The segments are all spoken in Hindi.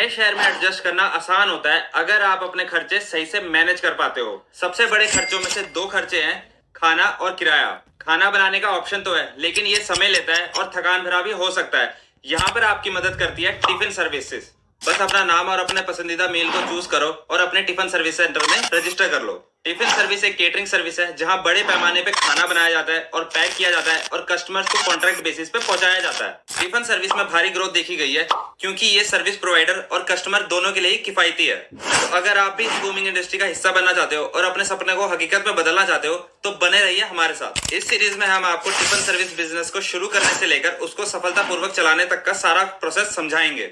नए शहर में एडजस्ट करना आसान होता है अगर आप अपने खर्चे सही से मैनेज कर पाते हो। सबसे बड़े खर्चों में से दो खर्चे हैं, खाना और किराया। खाना बनाने का ऑप्शन तो है, लेकिन ये समय लेता है और थकान भरा भी हो सकता है। यहाँ पर आपकी मदद करती है टिफिन सर्विसेज। बस अपना नाम और अपने पसंदीदा मील को चूज करो और अपने टिफिन सर्विस सेंटर में रजिस्टर कर लो। टिफिन सर्विस एक केटरिंग सर्विस है जहां बड़े पैमाने पे खाना बनाया जाता है और पैक किया जाता है और कस्टमर्स को कॉन्ट्रैक्ट बेसिस पे पहुंचाया जाता है। टिफिन सर्विस में भारी ग्रोथ देखी गई है क्योंकि ये सर्विस प्रोवाइडर और कस्टमर दोनों के लिए ही किफायती है। तो अगर आप भी इस बूमिंग इंडस्ट्री का हिस्सा बनना चाहते हो और अपने सपने को हकीकत में बदलना चाहते हो तो बने रहिए हमारे साथ। इस सीरीज में हम आपको टिफिन सर्विस बिजनेस को शुरू करने से लेकर उसको सफलतापूर्वक चलाने तक का सारा प्रोसेस समझाएंगे।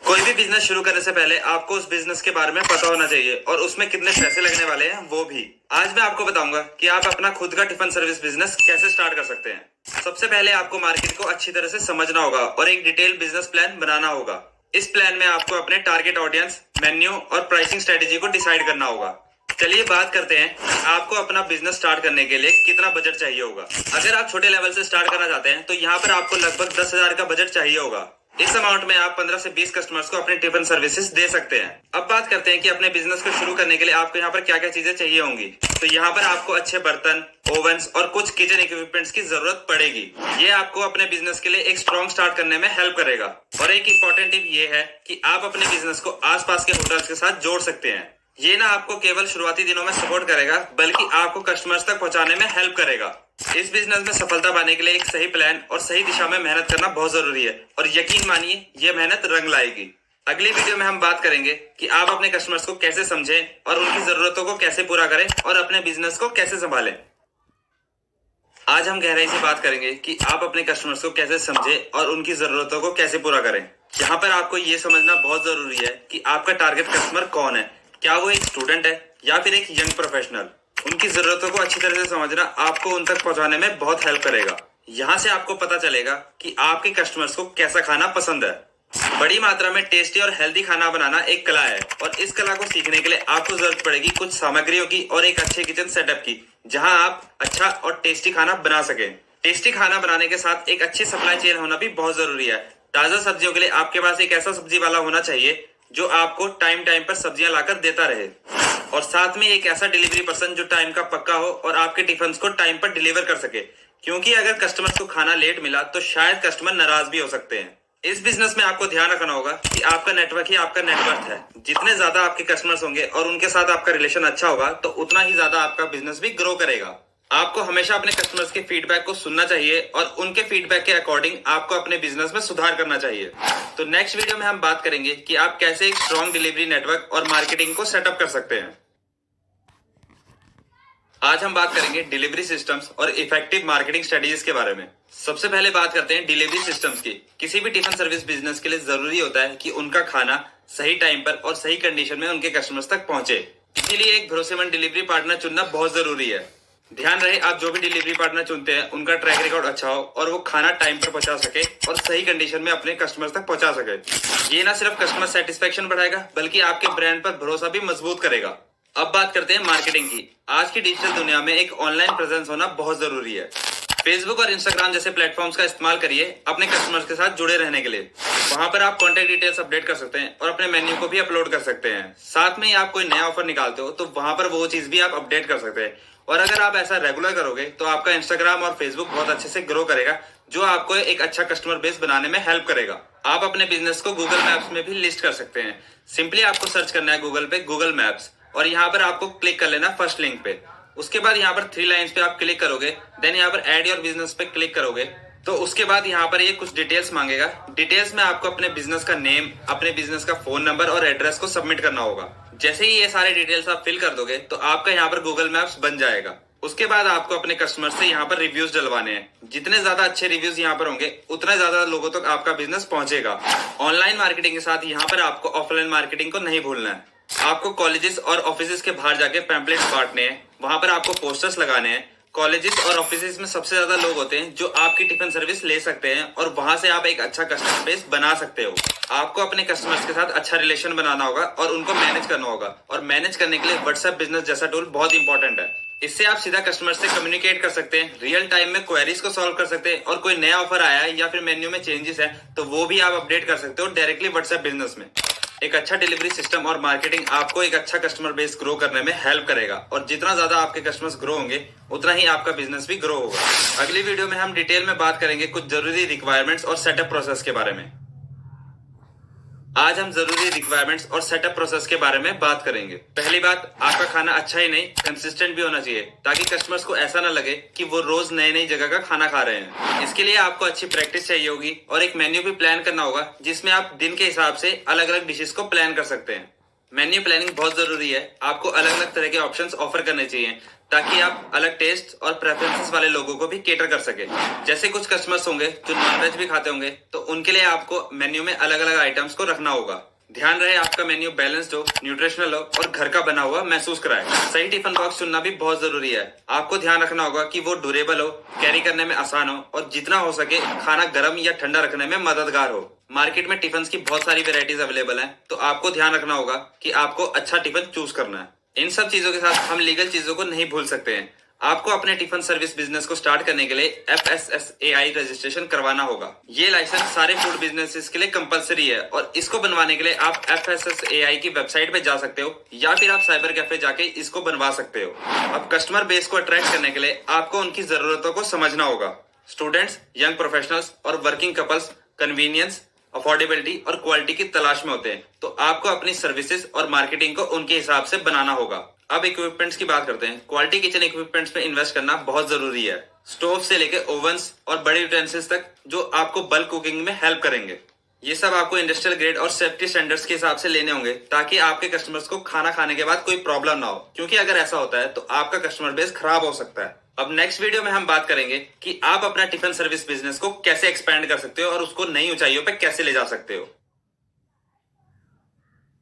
कोई भी बिजनेस शुरू करने से पहले आपको उस बिजनेस के बारे में पता होना चाहिए और उसमें कितने पैसे लगने वाले हैं वो भी। आज मैं आपको बताऊंगा कि आप अपना खुद का टिफिन सर्विस बिजनेस कैसे स्टार्ट कर सकते हैं। सबसे पहले आपको मार्केट को अच्छी तरह से समझना होगा और एक डिटेल बिजनेस प्लान बनाना होगा। इस प्लान में आपको अपने टारगेट ऑडियंस, मेन्यू और प्राइसिंग स्ट्रेटेजी को डिसाइड करना होगा। चलिए बात करते हैं कि आपको अपना बिजनेस स्टार्ट करने के लिए कितना बजट चाहिए होगा। अगर आप छोटे लेवल से स्टार्ट करना चाहते हैं तो यहाँ पर आपको लगभग 10,000 का बजट चाहिए होगा। इस अमाउंट में आप 15 से 20 कस्टमर्स को अपने टिफिन सर्विसेज दे सकते हैं। अब बात करते हैं कि अपने बिजनेस को शुरू करने के लिए आपको यहाँ पर क्या क्या चीजें चाहिए होंगी। तो यहाँ पर आपको अच्छे बर्तन, ओवंस और कुछ किचन इक्विपमेंट्स की जरूरत पड़ेगी। ये आपको अपने बिजनेस के लिए एक स्ट्रॉन्ग स्टार्ट करने में हेल्प करेगा। और एक इंपॉर्टेंट टिप ये है कि आप अपने बिजनेस को आसपास के होटल्स के साथ जोड़ सकते हैं। ये ना आपको केवल शुरुआती दिनों में सपोर्ट करेगा बल्कि आपको कस्टमर्स तक पहुंचाने में हेल्प करेगा। इस बिजनेस में सफलता पाने के लिए एक सही प्लान और सही दिशा में मेहनत करना बहुत जरूरी है और यकीन मानिए ये मेहनत रंग लाएगी। अगली वीडियो में हम बात करेंगे कि आप अपने कस्टमर्स को कैसे समझें और उनकी जरूरतों को कैसे पूरा करें और अपने बिजनेस को कैसे संभालें। आज हम गहराई से बात करेंगे कि आप अपने कस्टमर्स को कैसे समझें और उनकी जरूरतों को कैसे पूरा करें। यहाँ पर आपको ये समझना बहुत जरूरी है कि आपका टारगेट कस्टमर कौन है। क्या वो एक स्टूडेंट है या फिर एक यंग प्रोफेशनल। उनकी जरूरतों को अच्छी तरह से समझना आपको उन तक पहुंचाने में बहुत हेल्प करेगा। यहाँ से आपको पता चलेगा कि आपके कस्टमर्स को कैसा खाना पसंद है। बड़ी मात्रा में टेस्टी और हेल्दी खाना बनाना एक कला है और इस कला को सीखने के लिए आपको जरूरत पड़ेगी कुछ सामग्रियों की और एक अच्छे किचन सेटअप की, जहां आप अच्छा और टेस्टी खाना बना सके। टेस्टी खाना बनाने के साथ एक अच्छी सप्लाई चेन होना भी बहुत जरूरी है। ताजा सब्जियों के लिए आपके पास एक ऐसा सब्जी वाला होना चाहिए जो आपको टाइम टाइम पर सब्जियां लाकर देता रहे और साथ में एक ऐसा डिलीवरी पर्सन जो टाइम का पक्का हो और आपके टिफिन को टाइम पर डिलीवर कर सके, क्योंकि अगर कस्टमर को खाना लेट मिला तो शायद कस्टमर नाराज भी हो सकते हैं। इस बिजनेस में आपको ध्यान रखना होगा कि आपका नेटवर्क ही आपका नेटवर्क है। जितने ज्यादा आपके कस्टमर्स होंगे और उनके साथ आपका रिलेशन अच्छा होगा तो उतना ही ज्यादा आपका बिजनेस भी ग्रो करेगा। आपको हमेशा अपने कस्टमर्स के फीडबैक को सुनना चाहिए और उनके फीडबैक के अकॉर्डिंग आपको अपने बिजनेस में सुधार करना चाहिए। तो नेक्स्ट वीडियो में हम बात करेंगे कि आप कैसे एक स्ट्रॉन्ग डिलीवरी नेटवर्क और मार्केटिंग को सेटअप कर सकते हैं। आज हम बात करेंगे डिलीवरी सिस्टम्स और इफेक्टिव मार्केटिंग स्ट्रेटजीज के बारे में। सबसे पहले बात करते हैं डिलीवरी सिस्टम्स की। किसी भी टिफिन सर्विस बिजनेस के लिए जरूरी होता है कि उनका खाना सही टाइम पर और सही कंडीशन में उनके कस्टमर्स तक पहुंचे। इसीलिए एक भरोसेमंद डिलीवरी पार्टनर चुनना बहुत जरूरी है। ध्यान रहे आप जो भी डिलीवरी पार्टनर चुनते हैं उनका ट्रैक रिकॉर्ड अच्छा हो और वो खाना टाइम पर पहुंचा सके और सही कंडीशन में अपने कस्टमर्स तक पहुंचा सके। ये ना सिर्फ कस्टमर सेटिस्फेक्शन बढ़ाएगा बल्कि आपके ब्रांड पर भरोसा भी मजबूत करेगा। अब बात करते हैं मार्केटिंग की। आज की डिजिटल दुनिया में एक ऑनलाइन प्रेजेंस होना बहुत जरूरी है। फेसबुक और इंस्टाग्राम जैसे प्लेटफॉर्म्स का इस्तेमाल करिए अपने कस्टमर्स के साथ जुड़े रहने के लिए। वहां पर आप कॉन्टेक्ट डिटेल्स अपडेट कर सकते हैं और अपने मेन्यू को भी अपलोड कर सकते हैं। साथ में ही आप कोई नया ऑफर निकालते हो तो वहां पर वो चीज भी आप अपडेट कर सकते हैं। और अगर आप ऐसा रेगुलर करोगे तो आपका इंस्टाग्राम और फेसबुक बहुत अच्छे से ग्रो करेगा, जो आपको एक अच्छा कस्टमर बेस बनाने में हेल्प करेगा। आप अपने बिजनेस को गूगल मैप्स में भी लिस्ट कर सकते हैं। सिंपली आपको सर्च करना है गूगल पे गूगल मैप्स और यहाँ पर आपको क्लिक कर लेना फर्स्ट लिंक पे। उसके बाद यहाँ पर 3 लाइंस पे आप क्लिक करोगे, देन यहाँ पर ऐड योर बिजनेस पे क्लिक करोगे तो उसके बाद यहाँ पर ये कुछ डिटेल्स मांगेगा। डिटेल्स में आपको अपने बिजनेस का नेम, अपने बिजनेस का फोन नंबर और एड्रेस को सबमिट करना होगा। जैसे ही ये सारे डिटेल्स आप फिल कर दोगे तो आपका यहाँ पर गूगल मैप्स बन जाएगा। उसके बाद आपको अपने कस्टमर से यहाँ पर रिव्यूज डलवाने हैं। जितने ज्यादा अच्छे रिव्यूज यहाँ पर होंगे उतना ज्यादा लोगों तक आपका बिजनेस पहुंचेगा। ऑनलाइन मार्केटिंग के साथ यहाँ पर आपको ऑफलाइन मार्केटिंग को नहीं भूलना है। आपको कॉलेजेस और ऑफिसेज के बाहर जाके पैम्पलेट्स बांटने हैं, वहां पर आपको पोस्टर्स लगाने हैं, कॉलेजेस और ऑफिसेज में सबसे ज्यादा लोग होते हैं जो आपकी टिफिन सर्विस ले सकते हैं और वहां से आप एक अच्छा कस्टमर बेस बना सकते हो। आपको अपने कस्टमर्स के साथ अच्छा रिलेशन बनाना होगा और उनको मैनेज करना होगा, और मैनेज करने के लिए व्हाट्सएप बिजनेस जैसा टूल बहुत इंपॉर्टेंट है। इससे आप सीधा कस्टमर से कम्युनिकेट कर सकते हैं, रियल टाइम में क्वेरीज को सॉल्व कर सकते हैं, और कोई नया ऑफर आया है या फिर मेन्यू में चेंजेस है तो वो भी आप अपडेट कर सकते हो डायरेक्टली व्हाट्सएप बिजनेस में। एक अच्छा डिलीवरी सिस्टम और मार्केटिंग आपको एक अच्छा कस्टमर बेस ग्रो करने में हेल्प करेगा, और जितना ज्यादा आपके कस्टमर्स ग्रो होंगे उतना ही आपका बिजनेस भी ग्रो होगा। अगली वीडियो में हम डिटेल में बात करेंगे कुछ जरूरी रिक्वायरमेंट्स और सेटअप प्रोसेस के बारे में। आज हम जरूरी रिक्वायरमेंट्स और सेटअप प्रोसेस के बारे में बात करेंगे। पहली बात, आपका खाना अच्छा ही नहीं कंसिस्टेंट भी होना चाहिए, ताकि कस्टमर्स को ऐसा ना लगे कि वो रोज नई नई जगह का खाना खा रहे हैं। इसके लिए आपको अच्छी प्रैक्टिस चाहिए होगी और एक मेन्यू भी प्लान करना होगा, जिसमें आप दिन के हिसाब से अलग अलग डिशेस को प्लान कर सकते हैं। मेन्यू प्लानिंग बहुत जरूरी है। आपको अलग अलग तरह के ऑप्शंस ऑफर करने चाहिए, ताकि आप अलग टेस्ट और प्रेफरेंसेस वाले लोगों को भी केटर कर सके। जैसे कुछ कस्टमर्स होंगे जो नॉनवेज भी खाते होंगे, तो उनके लिए आपको मेन्यू में अलग अलग आइटम्स को रखना होगा। ध्यान रहे आपका मेन्यू बैलेंस्ड हो, न्यूट्रिशनल हो और घर का बना हुआ महसूस कराए। सही टिफिन बॉक्स चुनना भी बहुत जरूरी है। आपको ध्यान रखना होगा कि वो ड्यूरेबल हो, कैरी करने में आसान हो, और जितना हो सके खाना गर्म या ठंडा रखने में मददगार हो। मार्केट में टिफिन की बहुत सारी वेराइटीज अवेलेबल हैं, तो आपको ध्यान रखना होगा कि आपको अच्छा टिफिन चूज करना है। इन सब चीजों के साथ हम लीगल चीजों को नहीं भूल सकते हैं। आपको अपने टिफिन सर्विस बिजनेस को स्टार्ट करने के लिए FSSAI रजिस्ट्रेशन करवाना होगा। ये लाइसेंस सारे फूड बिजनेसेस के लिए कंपलसरी है, और इसको बनवाने के लिए आप FSSAI की वेबसाइट पे जा सकते हो, या फिर आप साइबर कैफे जाके इसको बनवा सकते हो। अब कस्टमर बेस को अट्रैक्ट करने के लिए आपको उनकी जरूरतों को समझना होगा। स्टूडेंट्स, यंग प्रोफेशनल्स और वर्किंग कपल्स कन्वीनियंस, अफोर्डेबिलिटी और क्वालिटी की तलाश में होते हैं, तो आपको अपनी सर्विसेज और मार्केटिंग को उनके हिसाब से बनाना होगा। अब इक्विपमेंट्स की बात करते हैं। क्वालिटी किचन इक्विपमेंट्स में इन्वेस्ट करना बहुत जरूरी है। स्टोव से लेकर ओवंस और बड़े यूटेंसिल्स तक, जो आपको बल्क कुकिंग में हेल्प करेंगे। ये सब आपको इंडस्ट्रियल ग्रेड और सेफ्टी स्टैंडर्ड्स के हिसाब से लेने होंगे, ताकि आपके कस्टमर्स को खाना खाने के बाद कोई प्रॉब्लम ना हो, क्योंकि अगर ऐसा होता है तो आपका कस्टमर बेस खराब हो सकता है। अब नेक्स्ट वीडियो में हम बात करेंगे कि आप अपना टिफिन सर्विस बिजनेस को कैसे एक्सपेंड कर सकते हो और उसको नई ऊंचाइयों पे कैसे ले जा सकते हो।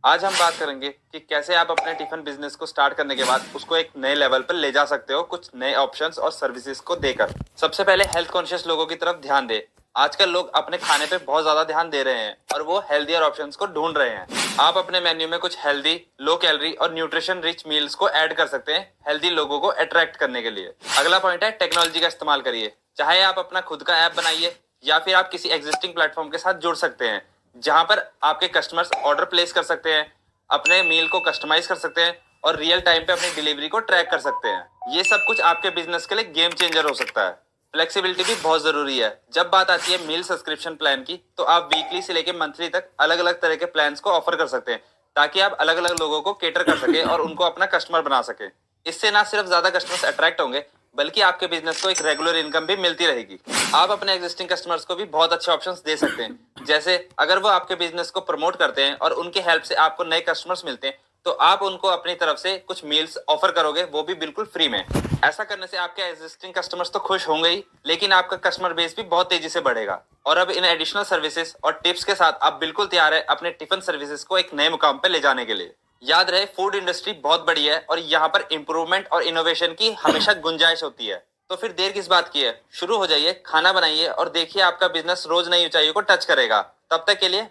आज हम बात करेंगे कि कैसे आप अपने टिफिन बिजनेस को स्टार्ट करने के बाद उसको एक नए लेवल पर ले जा सकते हो, कुछ नए ऑप्शंस और सर्विसेज को देकर। सबसे पहले हेल्थ कॉन्शियस लोगों की तरफ ध्यान दे। आजकल लोग अपने खाने पे बहुत ज्यादा ध्यान दे रहे हैं और वो हेल्दियर ऑप्शंस को ढूंढ रहे हैं। आप अपने मेन्यू में कुछ हेल्दी, लो कैलोरी और न्यूट्रिशन रिच मील्स को ऐड कर सकते हैं, हेल्दी लोगों को अट्रैक्ट करने के लिए। अगला पॉइंट है, टेक्नोलॉजी का इस्तेमाल करिए। चाहे आप अपना खुद का ऐप बनाइए या फिर आप किसी एग्जिस्टिंग प्लेटफॉर्म के साथ जुड़ सकते हैं, जहां पर आपके कस्टमर्स ऑर्डर प्लेस कर सकते हैं, अपने मील को कस्टमाइज कर सकते हैं और रियल टाइम पे अपनी डिलीवरी को ट्रैक कर सकते हैं। ये सब कुछ आपके बिजनेस के लिए गेम चेंजर हो सकता है। फ्लेक्सिबिलिटी भी बहुत जरूरी है। जब बात आती है मील सब्सक्रिप्शन प्लान की, तो आप वीकली से लेकर मंथली तक अलग अलग तरह के प्लान्स को ऑफर कर सकते हैं, ताकि आप अलग अलग लोगों को केटर कर सके और उनको अपना कस्टमर बना सके। इससे ना सिर्फ ज्यादा कस्टमर्स अट्रैक्ट होंगे, बल्कि आपके बिजनेस को एक रेगुलर इनकम भी मिलती रहेगी। आप अपने एग्जिस्टिंग कस्टमर्स को भी बहुत अच्छे ऑप्शंस दे सकते हैं। जैसे अगर वो आपके बिजनेस को प्रमोट करते हैं और उनके हेल्प से आपको नए कस्टमर्स मिलते हैं, तो आप उनको अपनी तरफ से कुछ मील्स ऑफर करोगे, वो भी बिल्कुल फ्री में। ऐसा करने से आपके एग्जिस्टिंग कस्टमर्स तो खुश होंगे ही, लेकिन आपका कस्टमर बेस भी बहुत तेजी से बढ़ेगा। और अब इन एडिशनल सर्विसेज और टिप्स के साथ आप बिल्कुल तैयार है अपने टिफिन सर्विसेज को एक नए मुकाम पे ले जाने के लिए। याद रहे, फूड इंडस्ट्री बहुत बड़ी है और यहाँ पर इंप्रूवमेंट और इनोवेशन की हमेशा गुंजाइश होती है। तो फिर देर किस बात की है, शुरू हो जाइए, खाना बनाइए और देखिए आपका बिजनेस रोज नई ऊंचाइयों को टच करेगा। तब तक के लिए